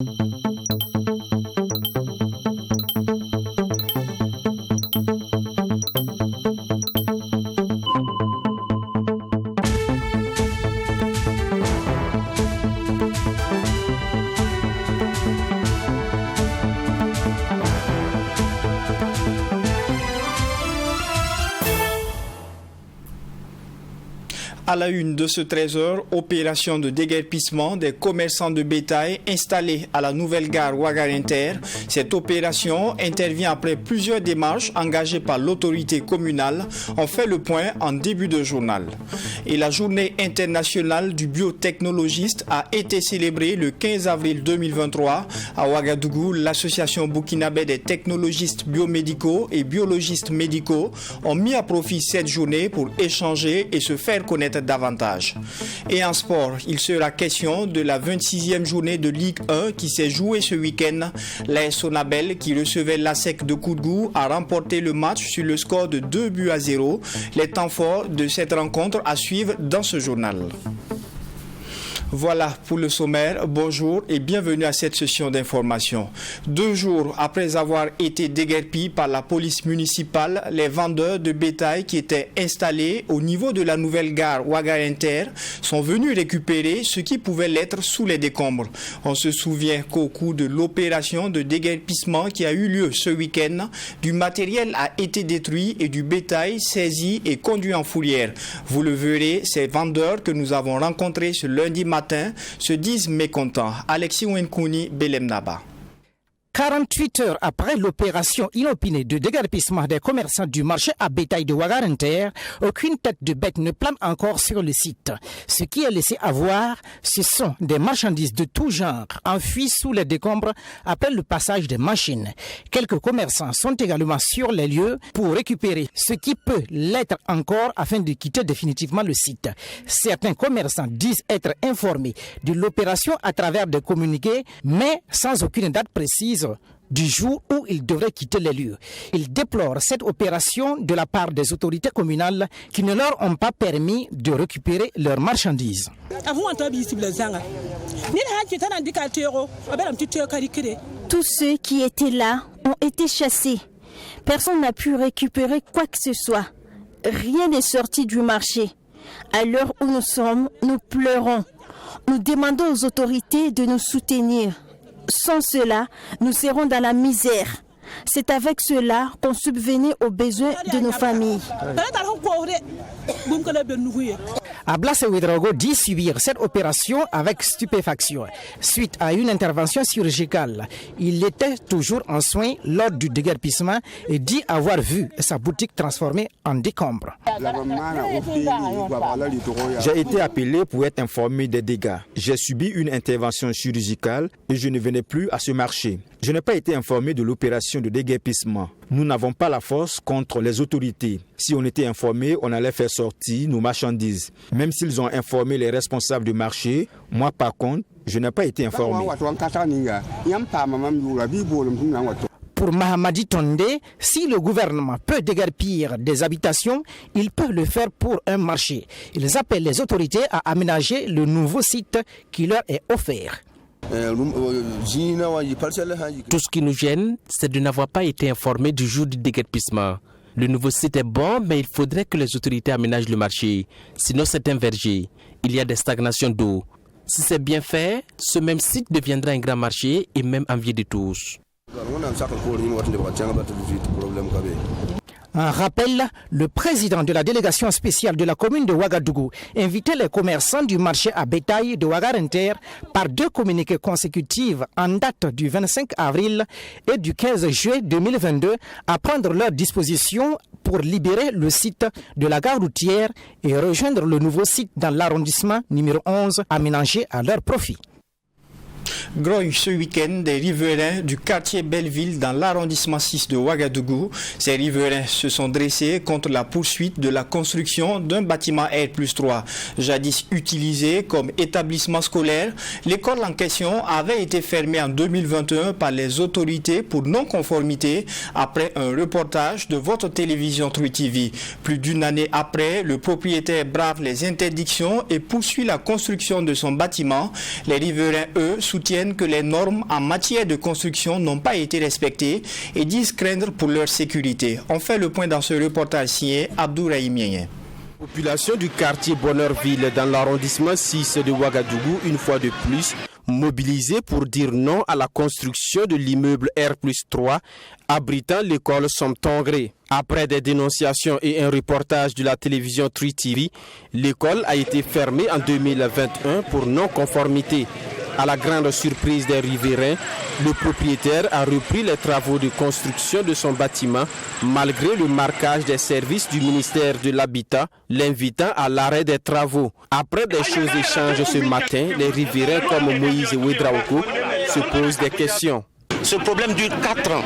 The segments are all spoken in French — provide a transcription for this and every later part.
À la une de ce 13h, opération de déguerpissement des commerçants de bétail installés à la nouvelle gare Ouagar-Inter. Cette opération intervient après plusieurs démarches engagées par l'autorité communale. On fait le point en début de journal. Et la journée internationale du biotechnologiste a été célébrée le 15 avril 2023 à Ouagadougou. L'association burkinabé des technologistes biomédicaux et biologistes médicaux ont mis à profit cette journée pour échanger et se faire connaître davantage. Et en sport, il sera question de la 26e journée de Ligue 1 qui s'est jouée ce week-end. L'AS Sonabel, qui recevait l'ASEC de Koudgou, a remporté le match sur le score de 2-0. Les temps forts de cette rencontre à suivre dans ce journal. Voilà pour le sommaire. Bonjour et bienvenue à cette session d'information. 2 jours après avoir été déguerpis par la police municipale, les vendeurs de bétail qui étaient installés au niveau de la nouvelle gare Ouagar-Inter sont venus récupérer ce qui pouvait l'être sous les décombres. On se souvient qu'au cours de l'opération de déguerpissement qui a eu lieu ce week-end, du matériel a été détruit et du bétail saisi et conduit en fourrière. Vous le verrez, ces vendeurs que nous avons rencontrés ce lundi matin se disent mécontents. Alexis Wenkouni, Belem Naba. 48 heures après l'opération inopinée de déguerpissement des commerçants du marché à bétail de Ouagar-Inter, aucune tête de bête ne plane encore sur le site. Ce qui est laissé à voir, ce sont des marchandises de tout genre enfuies sous les décombres après le passage des machines. Quelques commerçants sont également sur les lieux pour récupérer ce qui peut l'être encore afin de quitter définitivement le site. Certains commerçants disent être informés de l'opération à travers des communiqués, mais sans aucune date précise du jour où ils devraient quitter les lieux. Ils déplorent cette opération de la part des autorités communales qui ne leur ont pas permis de récupérer leurs marchandises. Tous ceux qui étaient là ont été chassés. Personne n'a pu récupérer quoi que ce soit. Rien n'est sorti du marché. À l'heure où nous sommes, nous pleurons. Nous demandons aux autorités de nous soutenir. Sans cela, nous serons dans la misère. C'est avec cela qu'on subvenait aux besoins de nos familles. Ablasse Ouedraogo dit subir cette opération avec stupéfaction. Suite à une intervention chirurgicale, il était toujours en soins lors du déguerpissement et dit avoir vu sa boutique transformée en décombre. J'ai été appelé pour être informé des dégâts. J'ai subi une intervention chirurgicale et je ne venais plus à ce marché. Je n'ai pas été informé de l'opération de déguerpissement. Nous n'avons pas la force contre les autorités. Si on était informé, on allait faire sortir nos marchandises. Même s'ils ont informé les responsables du marché, moi par contre, je n'ai pas été informé. Pour Mahamadi Tondé, si le gouvernement peut déguerpir des habitations, il peut le faire pour un marché. Ils appellent les autorités à aménager le nouveau site qui leur est offert. Tout ce qui nous gêne, c'est de n'avoir pas été informés du jour du déguerpissement. Le nouveau site est bon, mais il faudrait que les autorités aménagent le marché. Sinon, c'est un verger. Il y a des stagnations d'eau. Si c'est bien fait, ce même site deviendra un grand marché et même envié de tous. En rappel, le président de la délégation spéciale de la commune de Ouagadougou invitait les commerçants du marché à bétail de Ouagar-Inter par 2 communiqués consécutifs en date du 25 avril et du 15 juillet 2022 à prendre leur disposition pour libérer le site de la gare routière et rejoindre le nouveau site dans l'arrondissement numéro 11 aménagé à leur profit. Grogne ce week-end des riverains du quartier Belleville dans l'arrondissement 6 de Ouagadougou. Ces riverains se sont dressés contre la poursuite de la construction d'un bâtiment R+3. Jadis utilisé comme établissement scolaire, l'école en question avait été fermée en 2021 par les autorités pour non-conformité après un reportage de votre télévision True TV. Plus d'une année après, le propriétaire brave les interdictions et poursuit la construction de son bâtiment. Les riverains, eux, soutiennent que les normes en matière de construction n'ont pas été respectées et disent craindre pour leur sécurité. On fait le point dans ce reportage signé Abdourahim Yéyen. Population du quartier Bonheurville dans l'arrondissement 6 de Ouagadougou, une fois de plus, mobilisée pour dire non à la construction de l'immeuble R+3 abritant l'école Somme-Tongré. Après des dénonciations et un reportage de la télévision 3TV, l'école a été fermée en 2021 pour non-conformité. À la grande surprise des riverains, le propriétaire a repris les travaux de construction de son bâtiment malgré le marquage des services du ministère de l'Habitat l'invitant à l'arrêt des travaux. Après des choses échangées ce matin, les riverains comme Moïse Ouedraogo se posent des questions. Ce problème dure 4 ans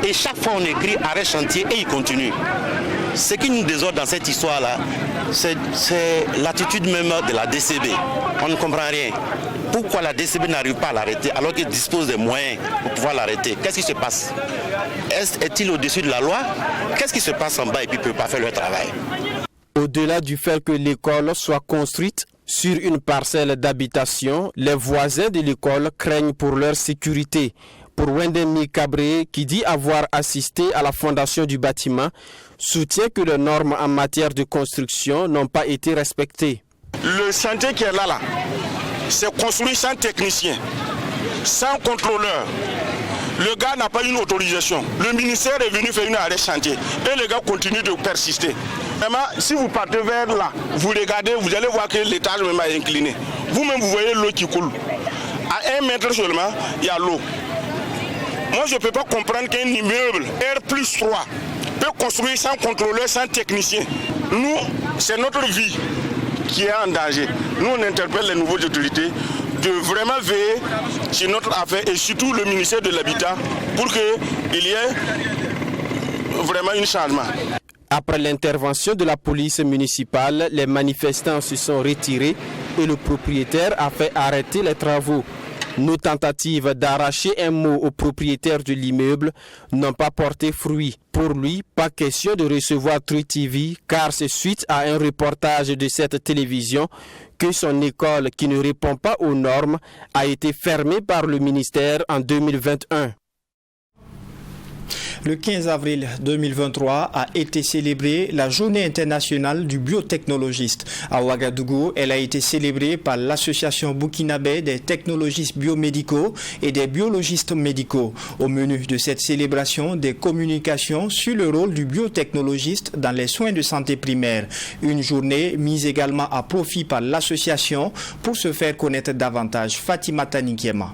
et chaque fois on écrit arrêt chantier et il continue. Ce qui nous désordre dans cette histoire-là, c'est l'attitude même de la DCB. On ne comprend rien. Pourquoi la DCB n'arrive pas à l'arrêter alors qu'il dispose des moyens pour pouvoir l'arrêter? Qu'est-ce qui se passe? Est-il au-dessus de la loi? Qu'est-ce qui se passe en bas et puis ne peut pas faire leur travail? Au-delà du fait que l'école soit construite sur une parcelle d'habitation, les voisins de l'école craignent pour leur sécurité. Pour Wendemi Cabré, qui dit avoir assisté à la fondation du bâtiment, soutient que les normes en matière de construction n'ont pas été respectées. Le chantier qui est là, c'est construit sans technicien, sans contrôleur. Le gars n'a pas une autorisation. Le ministère est venu faire une arrêt chantier et le gars continue de persister. Vraiment, si vous partez vers là, vous regardez, vous allez voir que l'étage même est incliné. Vous-même, vous voyez l'eau qui coule. À 1 mètre seulement, il y a l'eau. Moi, je ne peux pas comprendre qu'un immeuble R+3 peut construire sans contrôleur, sans technicien. Nous, c'est notre vie qui est en danger. Nous, on interpelle les nouvelles autorités de vraiment veiller sur notre affaire et surtout le ministère de l'Habitat pour qu'il y ait vraiment un changement. Après l'intervention de la police municipale, les manifestants se sont retirés et le propriétaire a fait arrêter les travaux. Nos tentatives d'arracher un mot au propriétaire de l'immeuble n'ont pas porté fruit. Pour lui, pas question de recevoir 3TV car c'est suite à un reportage de cette télévision que son école, qui ne répond pas aux normes, a été fermée par le ministère en 2021. Le 15 avril 2023 a été célébrée la Journée internationale du biotechnologiste. À Ouagadougou, elle a été célébrée par l'Association burkinabé des technologistes biomédicaux et des biologistes médicaux. Au menu de cette célébration, des communications sur le rôle du biotechnologiste dans les soins de santé primaire. Une journée mise également à profit par l'association pour se faire connaître davantage. Fatima Tanikiema.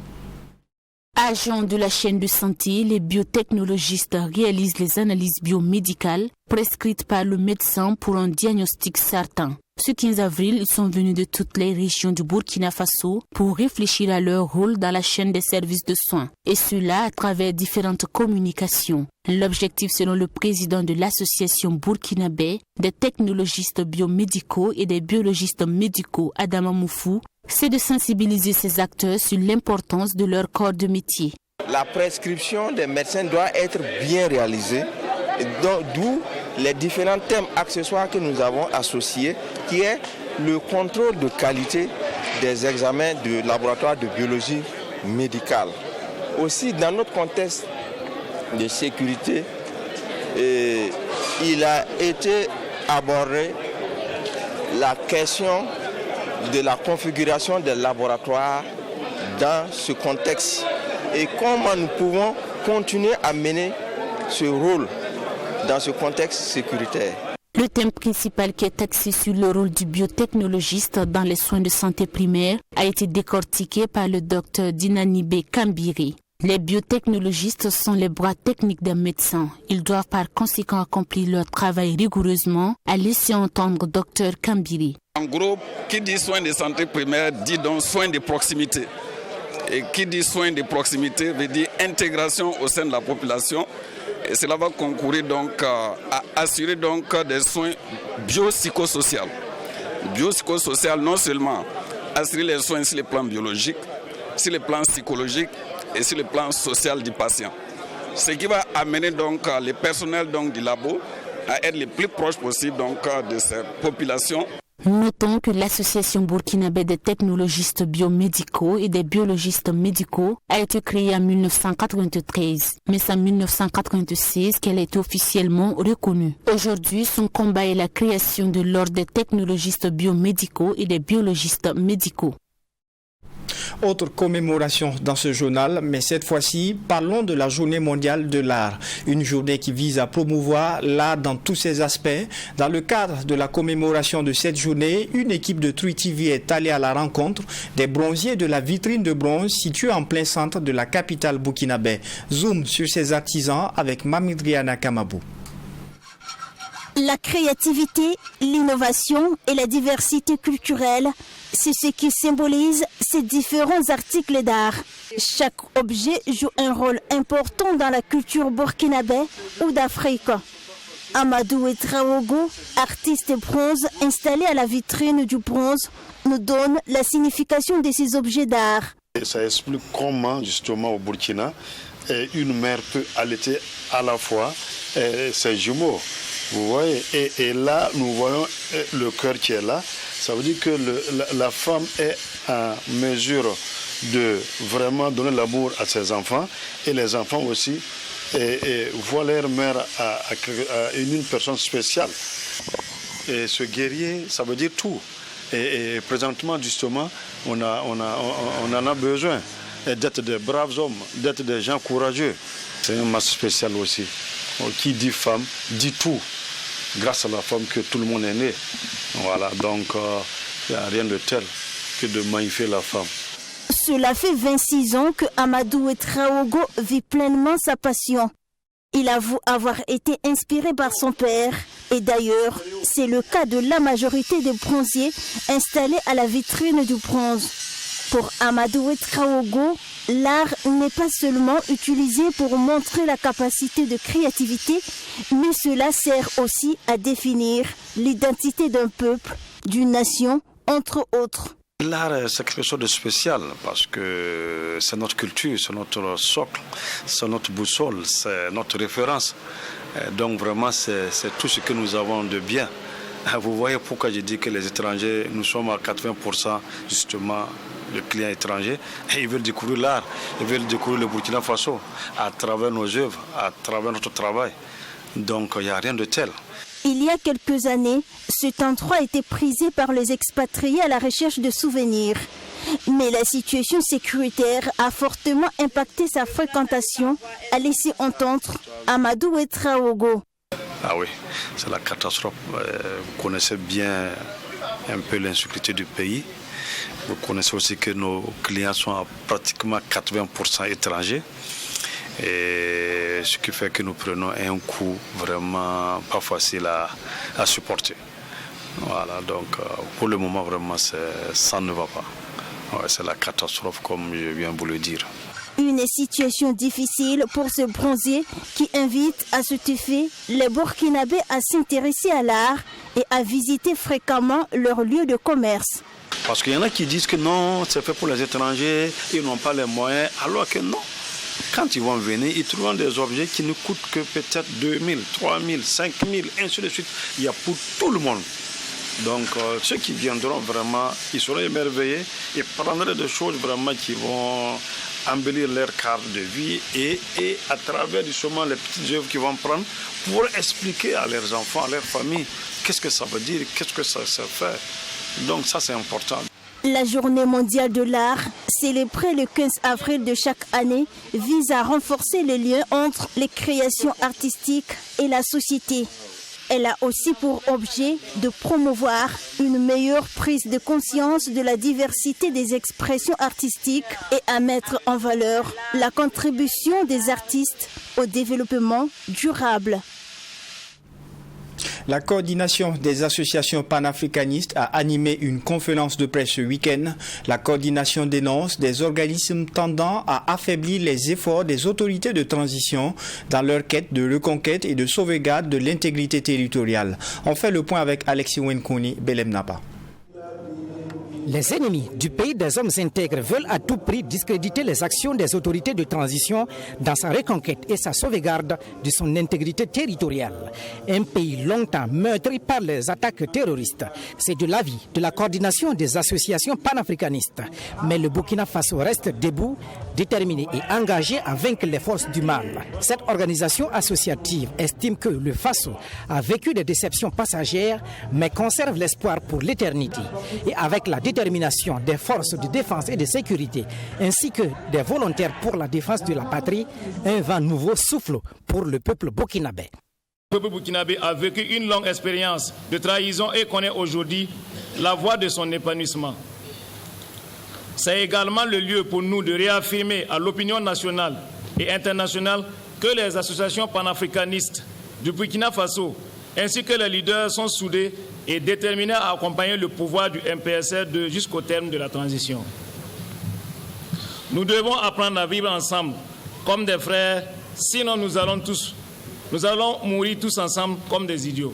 Agents de la chaîne de santé, les biotechnologistes réalisent les analyses biomédicales prescrites par le médecin pour un diagnostic certain. Ce 15 avril, ils sont venus de toutes les régions du Burkina Faso pour réfléchir à leur rôle dans la chaîne des services de soins, et cela à travers différentes communications. L'objectif, selon le président de l'association burkinabé des technologistes biomédicaux et des biologistes médicaux, Adama Moufou, c'est de sensibiliser ces acteurs sur l'importance de leur corps de métier. La prescription des médecins doit être bien réalisée, d'où les différents thèmes accessoires que nous avons associés, qui est le contrôle de qualité des examens de laboratoire de biologie médicale. Aussi, dans notre contexte de sécurité, il a été abordé la question de la configuration des laboratoires dans ce contexte et comment nous pouvons continuer à mener ce rôle dans ce contexte sécuritaire. Le thème principal qui est axé sur le rôle du biotechnologiste dans les soins de santé primaire a été décortiqué par le docteur Dinanibé Kambiri. Les biotechnologistes sont les bras techniques des médecins. Ils doivent par conséquent accomplir leur travail rigoureusement, a laissé entendre docteur Kambiri. En gros, qui dit soins de santé primaire dit donc soins de proximité. Et qui dit soins de proximité veut dire intégration au sein de la population. Et cela va concourir donc à assurer donc des soins biopsychosociaux. Biopsychosociaux, non seulement assurer les soins sur le plan biologique, sur le plan psychologique et sur le plan social du patient. Ce qui va amener donc les personnels donc du labo à être les plus proches possible donc de ces populations. Notons que l'association burkinabé des technologistes biomédicaux et des biologistes médicaux a été créée en 1993, mais c'est en 1996 qu'elle a été officiellement reconnue. Aujourd'hui, son combat est la création de l'ordre des technologistes biomédicaux et des biologistes médicaux. Autre commémoration dans ce journal, mais cette fois-ci, parlons de la Journée mondiale de l'art. Une journée qui vise à promouvoir l'art dans tous ses aspects. Dans le cadre de la commémoration de cette journée, une équipe de Trui TV est allée à la rencontre des bronziers de la vitrine de bronze située en plein centre de la capitale burkinabé. Zoom sur ces artisans avec Mamidriana Kamabou. La créativité, l'innovation et la diversité culturelle, c'est ce qui symbolise ces différents articles d'art. Chaque objet joue un rôle important dans la culture burkinabé ou d'Afrique. Amadou Traogo, artiste bronze installé à la vitrine du bronze, nous donne la signification de ces objets d'art. Ça explique comment justement au Burkina, une mère peut allaiter à la fois ses jumeaux. Vous voyez, et là, nous voyons le cœur qui est là. Ça veut dire que la femme est en mesure de vraiment donner l'amour à ses enfants. Et les enfants aussi voient leur mère à une personne spéciale. Et ce guerrier, ça veut dire tout. Et présentement, justement, on en a besoin d'être des braves hommes, d'être des gens courageux. C'est un match spécial aussi. Qui dit femme, dit tout. Grâce à la femme que tout le monde est né. Voilà, donc il n'y a rien de tel que de magnifier la femme. Cela fait 26 ans que Amadou Traogo vit pleinement sa passion. Il avoue avoir été inspiré par son père. Et d'ailleurs, c'est le cas de la majorité des bronziers installés à la vitrine du bronze. Pour Amadou Traogo, l'art n'est pas seulement utilisé pour montrer la capacité de créativité, mais cela sert aussi à définir l'identité d'un peuple, d'une nation, entre autres. L'art, c'est quelque chose de spécial parce que c'est notre culture, c'est notre socle, c'est notre boussole, c'est notre référence. Donc vraiment, c'est tout ce que nous avons de bien. Vous voyez pourquoi je dis que les étrangers, nous sommes à 80% justement de clients étrangers et ils veulent découvrir l'art, ils veulent découvrir le Burkina Faso à travers nos œuvres, à travers notre travail. Donc il n'y a rien de tel. Il y a quelques années, cet endroit était prisé par les expatriés à la recherche de souvenirs. Mais la situation sécuritaire a fortement impacté sa fréquentation, a laissé entendre Amadou Traogo. Ah oui, c'est la catastrophe. Vous connaissez bien un peu l'insécurité du pays. Vous connaissez aussi que nos clients sont à pratiquement 80% étrangers. Et ce qui fait que nous prenons un coût vraiment pas facile à supporter. Voilà, donc pour le moment, vraiment, ça ne va pas. Ouais, c'est la catastrophe, comme je viens de vous le dire. Une situation difficile pour ce bronzier qui invite à cet effet les Burkinabés à s'intéresser à l'art et à visiter fréquemment leur lieu de commerce. Parce qu'il y en a qui disent que non, c'est fait pour les étrangers, ils n'ont pas les moyens, alors que non. Quand ils vont venir, ils trouveront des objets qui ne coûtent que peut-être 2 000, 3 000, 5 000, ainsi de suite. Il y a pour tout le monde. Donc ceux qui viendront vraiment, ils seront émerveillés et prendront des choses vraiment qui vont embellir leur cadre de vie et à travers justement les petites œuvres qu'ils vont prendre pour expliquer à leurs enfants, à leur famille, qu'est-ce que ça veut dire, qu'est-ce que ça fait. Donc ça c'est important. La Journée mondiale de l'art, célébrée le 15 avril de chaque année, vise à renforcer les liens entre les créations artistiques et la société. Elle a aussi pour objet de promouvoir une meilleure prise de conscience de la diversité des expressions artistiques et à mettre en valeur la contribution des artistes au développement durable. La coordination des associations panafricanistes a animé une conférence de presse ce week-end. La coordination dénonce des organismes tendant à affaiblir les efforts des autorités de transition dans leur quête de reconquête et de sauvegarde de l'intégrité territoriale. On fait le point avec Alexis Wenkouni Belem Napa. Les ennemis du pays des hommes intègres veulent à tout prix discréditer les actions des autorités de transition dans sa reconquête et sa sauvegarde de son intégrité territoriale. Un pays longtemps meurtri par les attaques terroristes. C'est de l'avis de la coordination des associations panafricanistes. Mais le Burkina Faso reste debout, déterminé et engagé à vaincre les forces du mal. Cette organisation associative estime que le Faso a vécu des déceptions passagères, mais conserve l'espoir pour l'éternité. Et avec la détermination des forces de défense et de sécurité, ainsi que des volontaires pour la défense de la patrie, un vent nouveau souffle pour le peuple burkinabé. Le peuple burkinabé a vécu une longue expérience de trahison et connaît aujourd'hui la voie de son épanouissement. C'est également le lieu pour nous de réaffirmer à l'opinion nationale et internationale que les associations panafricanistes du Burkina Faso ainsi que les leaders sont soudés et déterminés à accompagner le pouvoir du MPSR jusqu'au terme de la transition. Nous devons apprendre à vivre ensemble comme des frères, sinon nous allons mourir tous ensemble comme des idiots.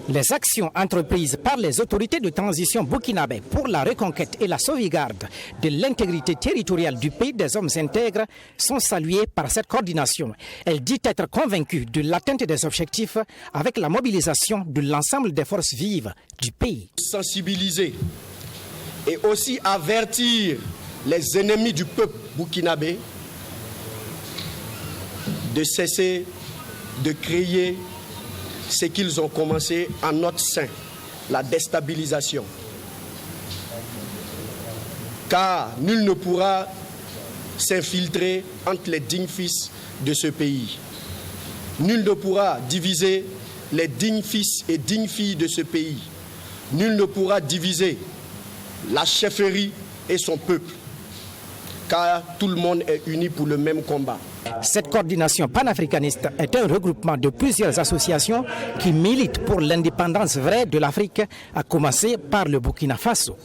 Les actions entreprises par les autorités de transition burkinabé pour la reconquête et la sauvegarde de l'intégrité territoriale du pays des hommes intègres sont saluées par cette coordination. Elle dit être convaincue de l'atteinte des objectifs avec la mobilisation de l'ensemble des forces vives du pays. Sensibiliser et aussi avertir les ennemis du peuple burkinabé de cesser de créer ce qu'ils ont commencé en notre sein, la déstabilisation. Car nul ne pourra s'infiltrer entre les dignes fils de ce pays. Nul ne pourra diviser les dignes fils et dignes filles de ce pays. Nul ne pourra diviser la chefferie et son peuple. Car tout le monde est uni pour le même combat. Cette coordination panafricaniste est un regroupement de plusieurs associations qui militent pour l'indépendance vraie de l'Afrique, à commencer par le Burkina Faso.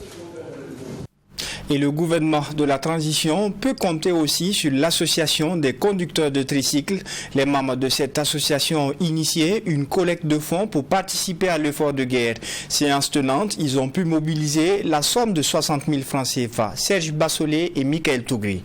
Et le gouvernement de la transition peut compter aussi sur l'association des conducteurs de tricycles. Les membres de cette association ont initié une collecte de fonds pour participer à l'effort de guerre. Séance tenante, ils ont pu mobiliser la somme de 60 000 francs CFA. Serge Bassolé et Michael Tougri.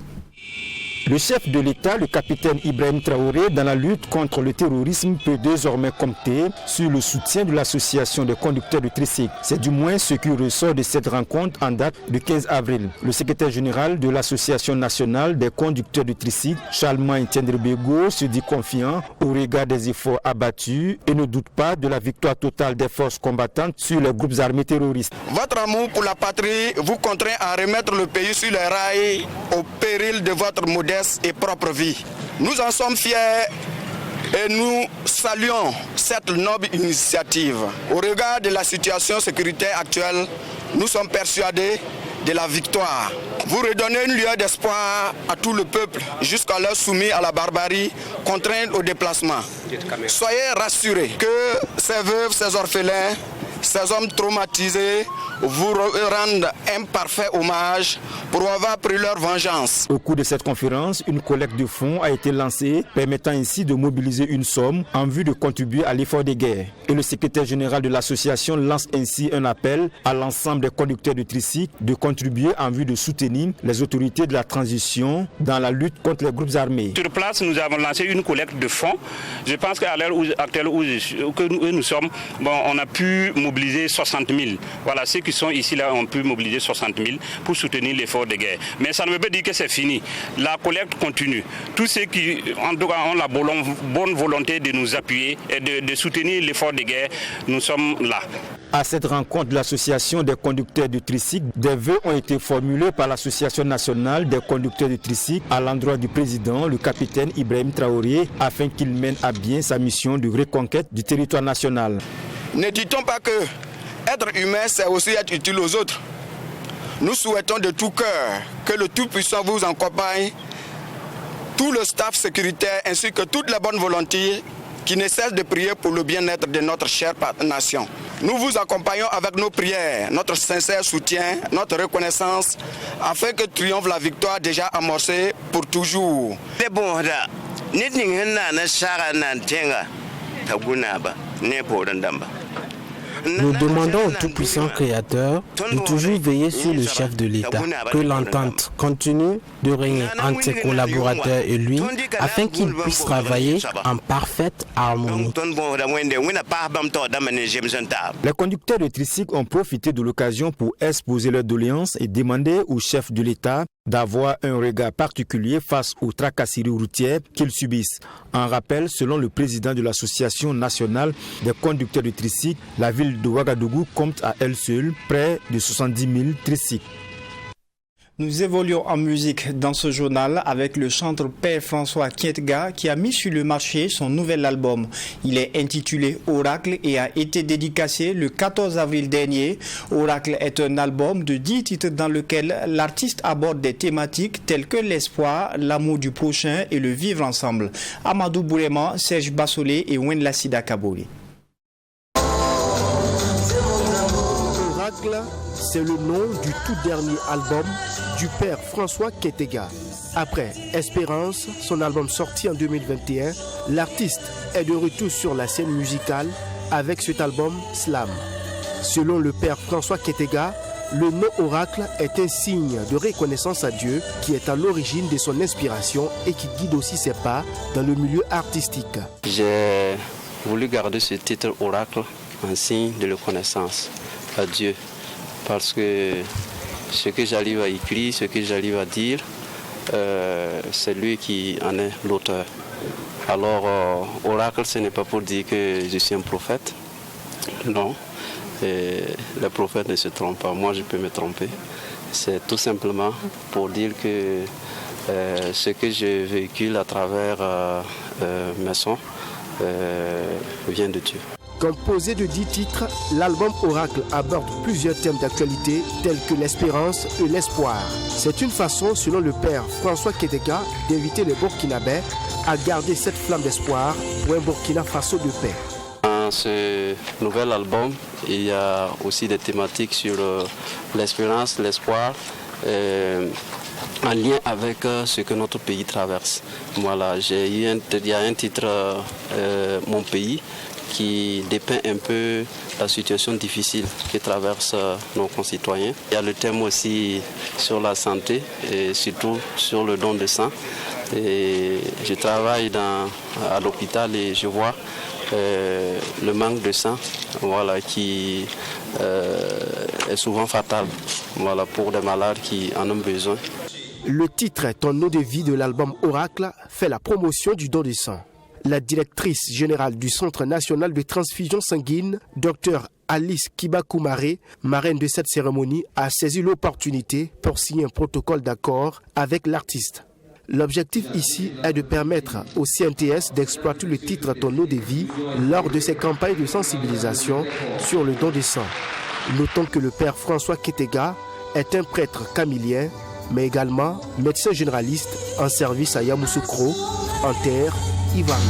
Le chef de l'État, le capitaine Ibrahim Traoré, dans la lutte contre le terrorisme, peut désormais compter sur le soutien de l'association des conducteurs de tricycles. C'est du moins ce qui ressort de cette rencontre en date du 15 avril. Le secrétaire général de l'association nationale des conducteurs de tricycles, Charlemagne Tiendrebego, se dit confiant au regard des efforts abattus et ne doute pas de la victoire totale des forces combattantes sur les groupes armés terroristes. Votre amour pour la patrie vous contraint à remettre le pays sur les rails au péril de votre modèle et propre vie. Nous en sommes fiers et nous saluons cette noble initiative. Au regard de la situation sécuritaire actuelle, nous sommes persuadés de la victoire. Vous redonnez une lueur d'espoir à tout le peuple, jusqu'alors soumis à la barbarie, contraint au déplacement. Soyez rassurés que ces veuves, ces orphelins, ces hommes traumatisés vous rendent un parfait hommage pour avoir pris leur vengeance. Au cours de cette conférence, une collecte de fonds a été lancée, permettant ainsi de mobiliser une somme en vue de contribuer à l'effort de guerre. Et le secrétaire général de l'association lance ainsi un appel à l'ensemble des conducteurs de tricycles de contribuer en vue de soutenir les autorités de la transition dans la lutte contre les groupes armés. Sur place, nous avons lancé une collecte de fonds. Je pense qu'à l'heure actuelle où nous sommes, on a pu mobiliser 60 000. Voilà, ceux qui sont ici là ont pu mobiliser 60 000 pour soutenir l'effort de guerre. Mais ça ne veut pas dire que c'est fini. La collecte continue. Tous ceux qui en tout cas, ont la bonne volonté de nous appuyer et de soutenir l'effort de guerre, nous sommes là. À cette rencontre de l'association des conducteurs de tricycles, des vœux ont été formulés par l'association nationale des conducteurs de tricycles à l'endroit du président, le capitaine Ibrahim Traoré, afin qu'il mène à bien sa mission de reconquête du territoire national. Ne dit-on pas que être humain, c'est aussi être utile aux autres? Nous souhaitons de tout cœur que le Tout-Puissant vous accompagne, tout le staff sécuritaire ainsi que toutes les bonnes volontés qui ne cessent de prier pour le bien-être de notre chère nation. Nous vous accompagnons avec nos prières, notre sincère soutien, notre reconnaissance, afin que triomphe la victoire déjà amorcée pour toujours. Nous demandons au tout-puissant Créateur de toujours veiller sur le chef de l'État, que l'entente continue de régner entre ses collaborateurs et lui, afin qu'il puisse travailler en parfaite harmonie. Les conducteurs de tricycles ont profité de l'occasion pour exposer leurs doléances et demander au chef de l'État d'avoir un regard particulier face aux tracasseries routières qu'ils subissent. En rappel, selon le président de l'Association nationale des conducteurs de tricycles, la ville de Ouagadougou compte à elle seule près de 70 000 tricycles. Nous évoluons en musique dans ce journal avec le chanteur Père François Kietga qui a mis sur le marché son nouvel album. Il est intitulé Oracle et a été dédicacé le 14 avril dernier. Oracle est un album de 10 titres dans lequel l'artiste aborde des thématiques telles que l'espoir, l'amour du prochain et le vivre ensemble. Amadou Bourema, Serge Bassolé et Wenla Sida Kabori. Oracle, c'est le nom du tout dernier album du père François Kietga. Après Espérance, son album sorti en 2021, l'artiste est de retour sur la scène musicale avec cet album Slam. Selon le père François Kietga, le nom Oracle est un signe de reconnaissance à Dieu qui est à l'origine de son inspiration et qui guide aussi ses pas dans le milieu artistique. J'ai voulu garder ce titre Oracle en signe de reconnaissance à Dieu parce que ce que j'arrive à écrire, ce que j'arrive à dire, c'est lui qui en est l'auteur. Alors, Oracle, ce n'est pas pour dire que je suis un prophète. Non, les prophètes ne se trompent pas. Moi, je peux me tromper. C'est tout simplement pour dire que ce que je véhicule à travers mes sons vient de Dieu. Composé de 10 titres, l'album Oracle aborde plusieurs thèmes d'actualité tels que l'espérance et l'espoir. C'est une façon, selon le père François Kietga, d'inviter les Burkinabés à garder cette flamme d'espoir pour un Burkina Faso de paix. Dans ce nouvel album, il y a aussi des thématiques sur l'espérance, l'espoir, en lien avec ce que notre pays traverse. Voilà, il y a un titre, Mon pays, qui dépeint un peu la situation difficile que traversent nos concitoyens. Il y a le thème aussi sur la santé et surtout sur le don de sang. Et je travaille à l'hôpital et je vois le manque de sang, voilà, qui est souvent fatal, voilà, pour des malades qui en ont besoin. Le titre Ton eau de vie de l'album Oracle fait la promotion du don de sang. La directrice générale du Centre national de transfusion sanguine, Dr Alice Kibakoumare, marraine de cette cérémonie, a saisi l'opportunité pour signer un protocole d'accord avec l'artiste. L'objectif ici est de permettre au CNTS d'exploiter le titre Ton eau de vie lors de ses campagnes de sensibilisation sur le don de sang. Notons que le père François Kietga est un prêtre camillien, mais également médecin généraliste en service à Yamoussoukro, en terre ivoirienne.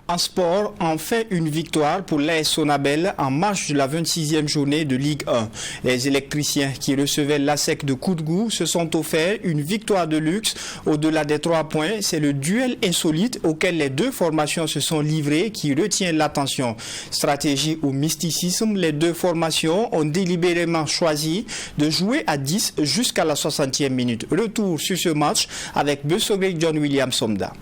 En sport, enfin une victoire pour l'AS Sonabel en marche de la 26e journée de Ligue 1. Les électriciens qui recevaient l'ASEC de Koudgou se sont offerts une victoire de luxe. Au-delà des 3 points, c'est le duel insolite auquel les deux formations se sont livrées qui retient l'attention. Stratégie ou mysticisme, les deux formations ont délibérément choisi de jouer à 10 jusqu'à la 60e minute. Retour sur ce match avec Besogé John William Somda.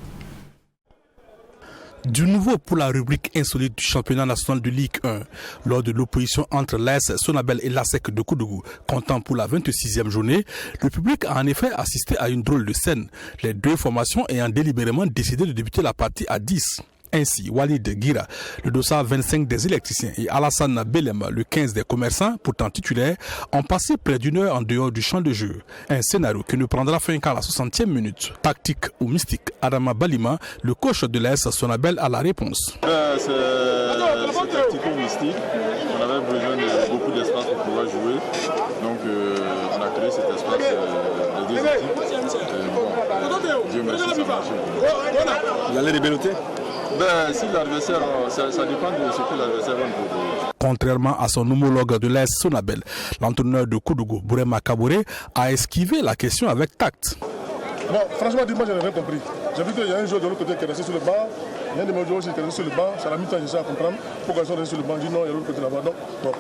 Du nouveau pour la rubrique insolite du championnat national de Ligue 1, lors de l'opposition entre l'AS Sonabel et l'ASEC de Koudgou, comptant pour la 26e journée, le public a en effet assisté à une drôle de scène, les deux formations ayant délibérément décidé de débuter la partie à 10. Ainsi, Walid Gira, le dossard 25 des électriciens, et Alassane Belem, le 15 des commerçants, pourtant titulaires, ont passé près d'une heure en dehors du champ de jeu. Un scénario qui ne prendra fin qu'à la 60e minute. Tactique ou mystique, Adama Balima, le coach de l'AS Sonabel, a la réponse. C'est tactico-mystique. On avait besoin de beaucoup d'espace pour pouvoir jouer. Donc on a créé cet espace de deux équipes. Dieu merci, ça marche. Vous allez débeloter? Si l'adversaire, ça dépend de ce que l'adversaire va nous proposer. Contrairement à son homologue de l'AS Sonabel, l'entraîneur de Koudgou, Bourema Kabouré, a esquivé la question avec tact. Bon, franchement, moi, je n'ai rien compris. J'ai vu qu'il y a un joueur de l'autre côté qui est resté sur le banc. Il y a un de mes joueurs aussi qui est resté sur le banc. C'est à la mi-temps, j'essaie à comprendre pourquoi ils sont restés sur le banc. Je dis non, il y a l'autre côté là-bas. Donc, bon.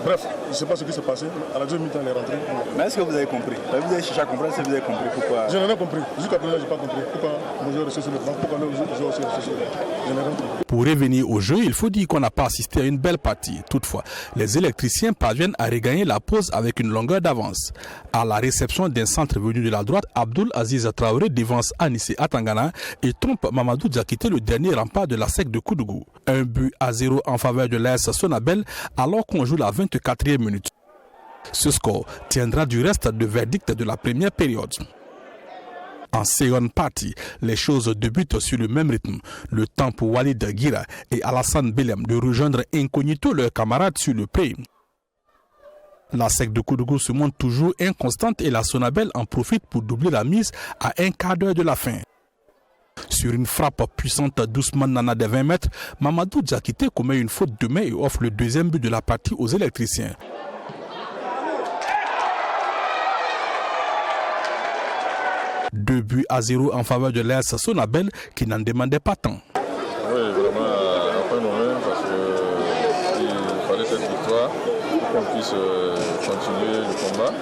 Bref, je ne sais pas ce qui s'est passé. À la deuxième mi-temps, il est rentré. Mais est-ce que vous avez compris? Vous avez cherché à comprendre si vous avez compris pourquoi? Je n'ai rien compris. Jusqu'à présent, je n'ai pas compris. Pourquoi mon joueur est resté sur le banc? Pourquoi l'autre joueur aussi est resté sur le banc? Je n'ai rien compris. Pour revenir au jeu, il faut dire qu'on n'a pas assisté à une belle partie. Toutefois, les électriciens parviennent à regagner la pause avec une longueur d'avance. À la réception d'un centre venu de la droite, Abdoul Aziz Traoré devance Anissé Atangana et trompe Mamadou Diakité, le dernier rempart de la SEC de Koudougou. 1-0 en faveur de l'AS Sonabel alors qu'on joue la 24e minute. Ce score tiendra du reste de verdict de la première période. En seconde partie, les choses débutent sur le même rythme. Le temps pour Walid Gira et Alassane Belem de rejoindre incognito leurs camarades sur le pré. La SEC de Koudougou se montre toujours inconstante et la Sonabel en profite pour doubler la mise à un quart d'heure de la fin. Sur une frappe puissante d'Ousmane Nana de 20 mètres, Mamadou Diakité commet une faute de main et offre le deuxième but de la partie aux électriciens. 2-0 en faveur de l'AS Sonabel qui n'en demandait pas tant. Oui, vraiment, après nous-mêmes, parce qu'il fallait cette victoire pour qu'on puisse continuer le combat.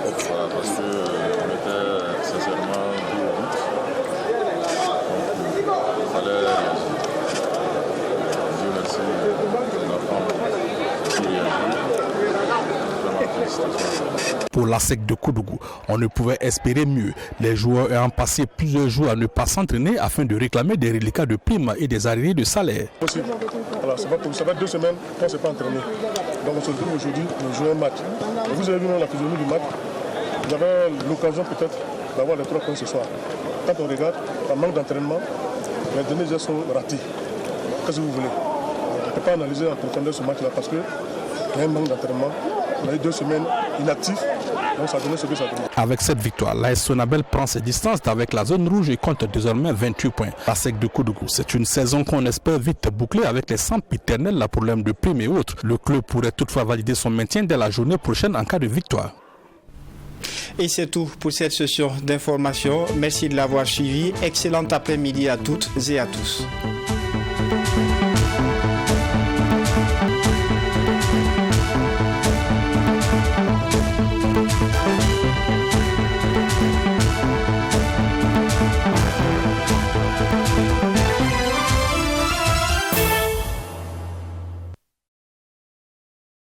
Voilà, parce qu'on était sincèrement 2 au but. Donc, il fallait réagir. Dieu merci, la femme qui réagit. Vraiment, félicitations. Pour la SEC de Koudougou, on ne pouvait espérer mieux. Les joueurs ayant passé plusieurs jours à ne pas s'entraîner afin de réclamer des reliquats de primes et des arriérés de salaire. Voilà, ça va 2 semaines qu'on ne s'est pas entraîné. Donc on se retrouve aujourd'hui, on joue un match. Et vous avez vu la physionomie du match. Vous avez l'occasion peut-être d'avoir les 3 points ce soir. Quand on regarde, par manque d'entraînement, les derniers gestes sont ratés. Qu'est-ce que vous voulez? On ne peut pas analyser en profondeur ce match-là parce qu'il y a un manque d'entraînement. On a eu 2 semaines inactifs, donc ça a donné ce que ça a donné. Avec cette victoire, l'AS Sonabel prend ses distances avec la zone rouge et compte désormais 28 points. La SEC de Koudougou, c'est une saison qu'on espère vite boucler avec les sempiternels, la problème de primes et autres. Le club pourrait toutefois valider son maintien dès la journée prochaine en cas de victoire. Et c'est tout pour cette session d'information. Merci de l'avoir suivi. Excellent après-midi à toutes et à tous.